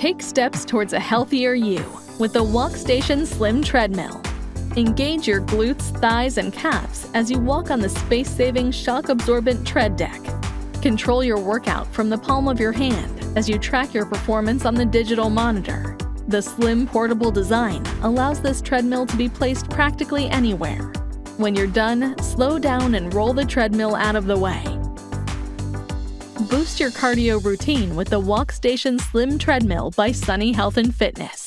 Take steps towards a healthier you with the Walkstation Slim Treadmill. Engage your glutes, thighs, and calves as you walk on the space-saving, shock-absorbent tread deck. Control your workout from the palm of your hand as you track your performance on the digital monitor. The slim, portable design allows this treadmill to be placed practically anywhere. When you're done, slow down and roll the treadmill out of the way. Boost your cardio routine with the Walkstation Slim Treadmill by Sunny Health and Fitness.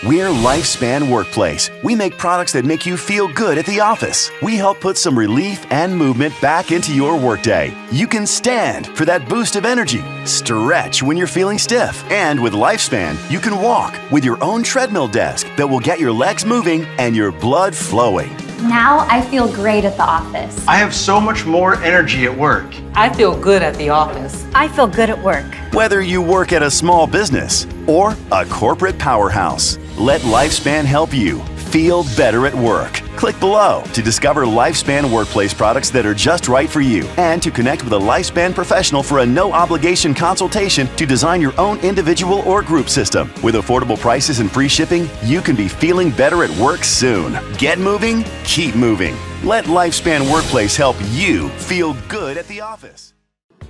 We're Lifespan Workplace. We make products that make you feel good at the office. We help put some relief and movement back into your workday. You can stand for that boost of energy, stretch when you're feeling stiff, and with Lifespan, you can walk with your own treadmill desk that will get your legs moving and your blood flowing. Now I feel great at the office. I have so much more energy at work. I feel good at the office. I feel good at work. Whether you work at a small business or a corporate powerhouse, let Lifespan help you feel better at work. Click below to discover Lifespan Workplace products that are just right for you and to connect with a Lifespan professional for a no-obligation consultation to design your own individual or group system. With affordable prices and free shipping, you can be feeling better at work soon. Get moving, keep moving. Let Lifespan Workplace help you feel good at the office.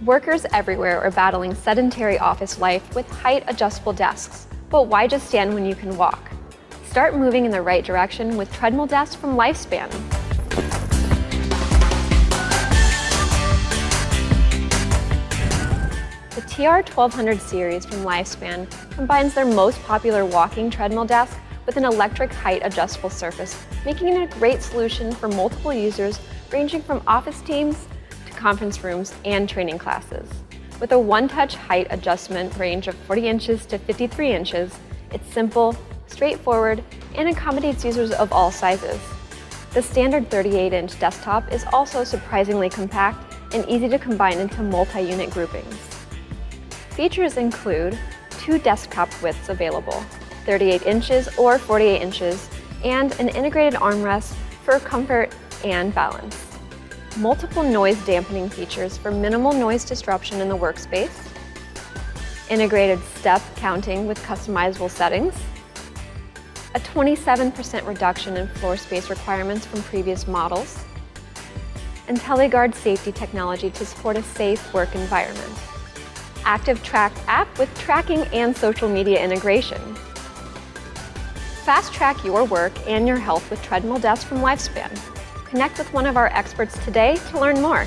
Workers everywhere are battling sedentary office life with height-adjustable desks. But why just stand when you can walk? Start moving in the right direction with treadmill desks from Lifespan. The TR1200 series from Lifespan combines their most popular walking treadmill desk with an electric height-adjustable surface, making it a great solution for multiple users ranging from office teams to conference rooms and training classes. With a one-touch height adjustment range of 40 inches to 53 inches, it's simple, straightforward, and accommodates users of all sizes. The standard 38-inch desktop is also surprisingly compact and easy to combine into multi-unit groupings. Features include 2 desktop widths available, 38 inches or 48 inches, and an integrated armrest for comfort and balance. Multiple noise dampening features for minimal noise disruption in the workspace, integrated step counting with customizable settings, a 27% reduction in floor space requirements from previous models, and IntelliGuard safety technology to support a safe work environment. Active Track app with tracking and social media integration. Fast track your work and your health with treadmill desks from Lifespan. Connect with one of our experts today to learn more.